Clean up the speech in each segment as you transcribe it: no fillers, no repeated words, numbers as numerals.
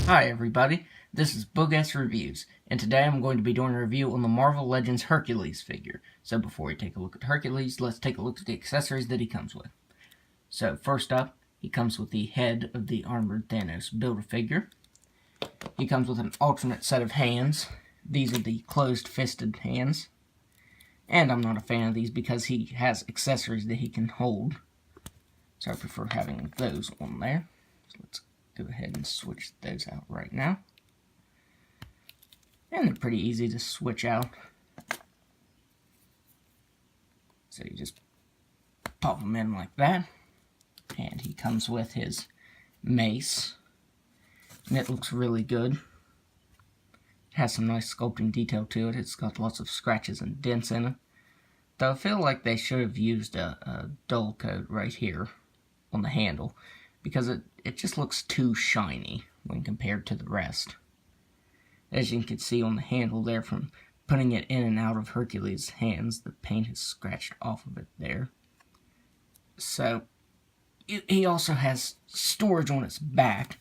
Hi everybody, this is Boogess Reviews, and today I'm going to be doing a review on the Marvel Legends Hercules figure. So before we take a look at Hercules, let's take a look at the accessories that he comes with. So first up, he comes with the head of the Armored Thanos Build-A-Figure. He comes with an alternate set of hands. These are the closed-fisted hands. And I'm not a fan of these because he has accessories that he can hold. So I prefer having those on there. So let's go ahead and switch those out right now. And they're pretty easy to switch out. So you just pop them in like that. And he comes with his mace. And it looks really good. It has some nice sculpting detail to it. It's got lots of scratches and dents in it. Though I feel like they should have used a dull coat right here on the handle, because it just looks too shiny when compared to the rest. As you can see on the handle there, from putting it in and out of Hercules' hands, the paint has scratched off of it there. So, he also has storage on its back.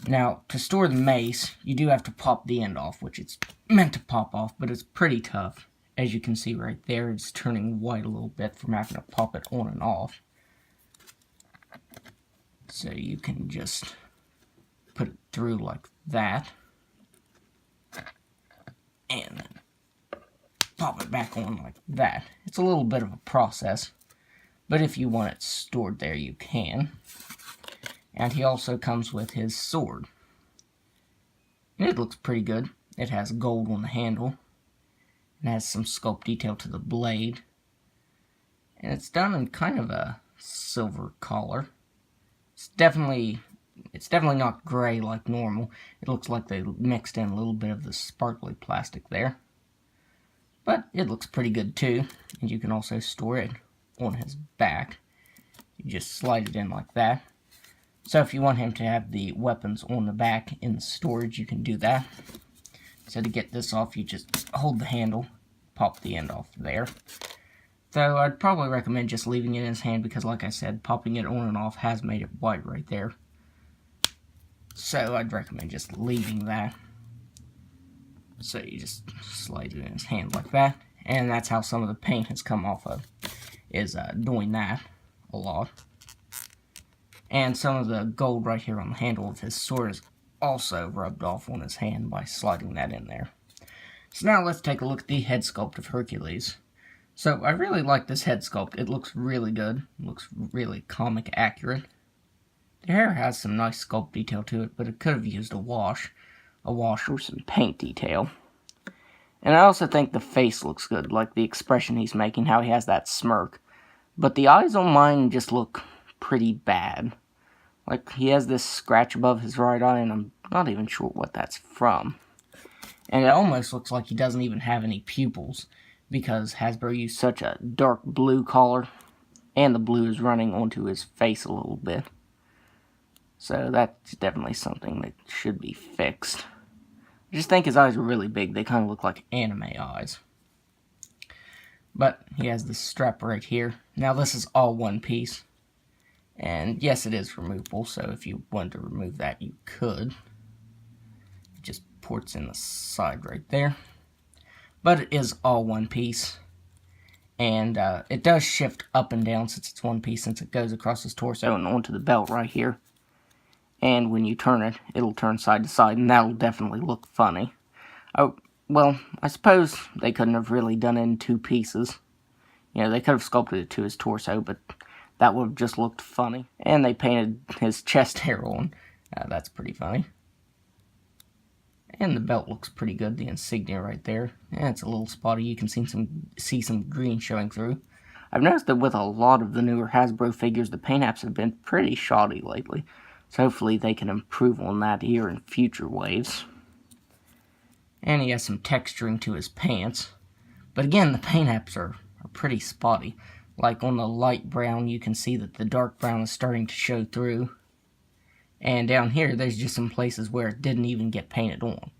Now, to store the mace, you do have to pop the end off, which it's meant to pop off, but it's pretty tough. As you can see right there, it's turning white a little bit from having to pop it on and off. So you can just put it through like that. And then pop it back on like that. It's a little bit of a process, but if you want it stored there, you can. And he also comes with his sword. And it looks pretty good. It has gold on the handle. It has some sculpt detail to the blade. And it's done in kind of a silver color. It's definitely not gray like normal. It looks like they mixed in a little bit of the sparkly plastic there. But it looks pretty good too. And you can also store it on his back. You just slide it in like that. So if you want him to have the weapons on the back in the storage, you can do that. So to get this off, you just hold the handle, pop the end off there. Though I'd probably recommend just leaving it in his hand because, like I said, popping it on and off has made it white right there. So I'd recommend just leaving that. So you just slide it in his hand like that. And that's how some of the paint has come off of, is doing that a lot. And some of the gold right here on the handle of his sword is also rubbed off on his hand by sliding that in there. So now let's take a look at the head sculpt of Hercules. So I really like this head sculpt. It looks really good. It looks really comic accurate. The hair has some nice sculpt detail to it, but it could have used a wash or some paint detail. And I also think the face looks good, like the expression he's making, how he has that smirk. But the eyes on mine just look pretty bad. Like, he has this scratch above his right eye, and I'm not even sure what that's from. And it almost looks like he doesn't even have any pupils, because Hasbro used such a dark blue color, and the blue is running onto his face a little bit. So that's definitely something that should be fixed. I just think his eyes are really big. They kind of look like anime eyes. But he has this strap right here. Now this is all one piece. And yes, it is removable, so if you wanted to remove that, you could. It just ports in the side right there. But it is all one piece. And it does shift up and down since it's one piece, since it goes across his torso and onto the belt right here. And when you turn it, it'll turn side to side, and that'll definitely look funny. Oh, well, I suppose they couldn't have really done it in two pieces. You know, they could have sculpted it to his torso, but that would have just looked funny. And they painted his chest hair on. That's pretty funny. And the belt looks pretty good, the insignia right there. And it's a little spotty. You can see some green showing through. I've noticed that with a lot of the newer Hasbro figures, the paint apps have been pretty shoddy lately. So hopefully they can improve on that here in future waves. And he has some texturing to his pants. But again, the paint apps are pretty spotty. Like on the light brown, you can see that the dark brown is starting to show through. And down here, there's just some places where it didn't even get painted on.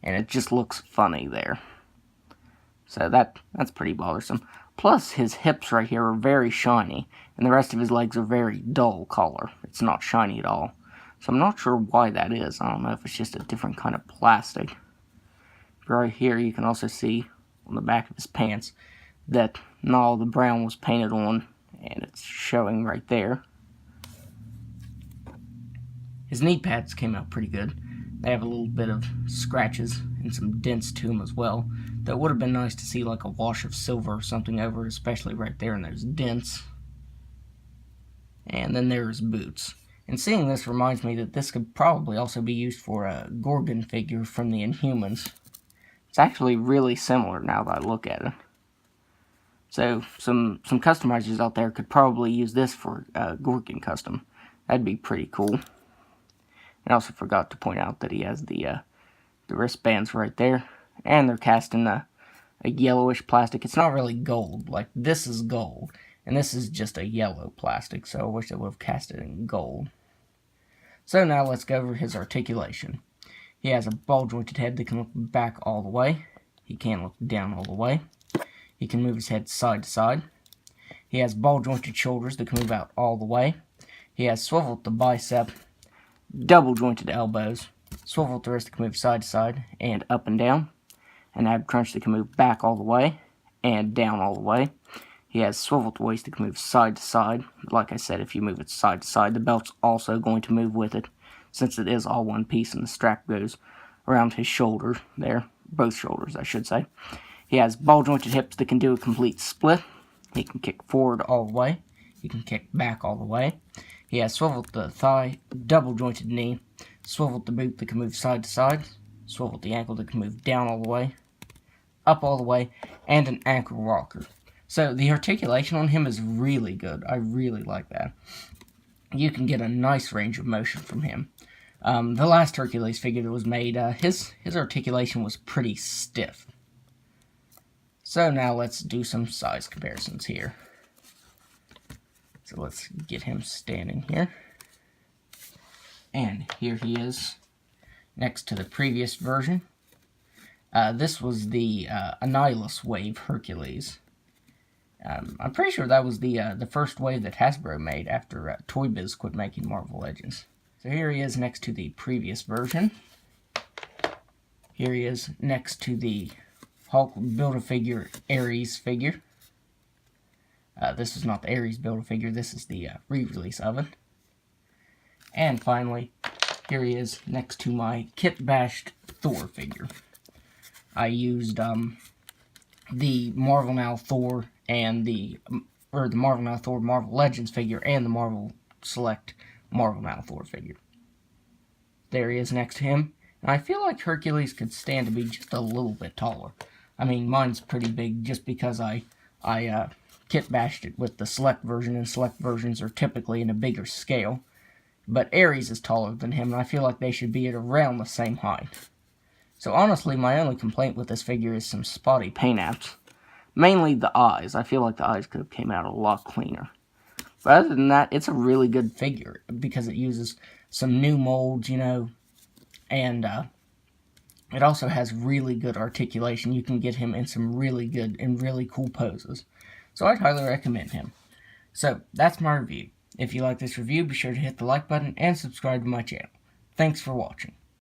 And it just looks funny there. So that's pretty bothersome. Plus, his hips right here are very shiny. And the rest of his legs are very dull color. It's not shiny at all. So I'm not sure why that is. I don't know if it's just a different kind of plastic. Right here you can also see on the back of his pants that not all the brown was painted on, and it's showing right there. His knee pads came out pretty good. They have a little bit of scratches and some dents to them as well. That would have been nice to see like a wash of silver or something over it, especially right there in those dents. And then there's boots. And seeing this reminds me that this could probably also be used for a Gorgon figure from the Inhumans. It's actually really similar now that I look at it. So some customizers out there could probably use this for Gorgon custom. That'd be pretty cool. I also forgot to point out that he has the wristbands right there, and they're cast in a yellowish plastic. It's not really gold. Like, this is gold, and this is just a yellow plastic, so I wish they would have cast it in gold. So now let's go over his articulation. He has a ball-jointed head that can look back all the way. He can look down all the way. He can move his head side to side. He has ball-jointed shoulders that can move out all the way. He has swivel at the bicep, double-jointed elbows, swivel at the wrist that can move side to side and up and down, an ab crunch that can move back all the way and down all the way. He has swivel at the waist that can move side to side. Like I said, if you move it side to side, the belt's also going to move with it, since it is all one piece and the strap goes around his shoulder there, both shoulders I should say. He has ball-jointed hips that can do a complete split. He can kick forward all the way. He can kick back all the way. He has swivel at the thigh, double-jointed knee, swivel at the boot that can move side to side, swivel at the ankle that can move down all the way, up all the way, and an ankle rocker. So the articulation on him is really good. I really like that. You can get a nice range of motion from him. The last Hercules figure that was made, his articulation was pretty stiff. So now let's do some size comparisons here. So let's get him standing here. And here he is next to the previous version. This was the Annihilus Wave Hercules. I'm pretty sure that was the first wave that Hasbro made after Toy Biz quit making Marvel Legends. So here he is next to the previous version. Here he is next to the Hulk Build-A-Figure Ares figure. This is not the Ares Build-A-Figure, this is the re-release of it. And finally, here he is next to my kit-bashed Thor figure. I used the Marvel Now Thor and the Marvel Now Thor Marvel Legends figure and the Marvel Select Marvel Now Thor figure. There he is next to him. And I feel like Hercules could stand to be just a little bit taller. I mean, mine's pretty big just because I kit bashed it with the Select version, and Select versions are typically in a bigger scale. But Ares is taller than him, and I feel like they should be at around the same height. So honestly, my only complaint with this figure is some spotty paint apps. Mainly the eyes. I feel like the eyes could have came out a lot cleaner. But other than that, it's a really good figure because it uses some new molds, you know, and it also has really good articulation. You can get him in some really good and really cool poses. So I'd highly recommend him. So that's my review. If you like this review, be sure to hit the like button and subscribe to my channel. Thanks for watching.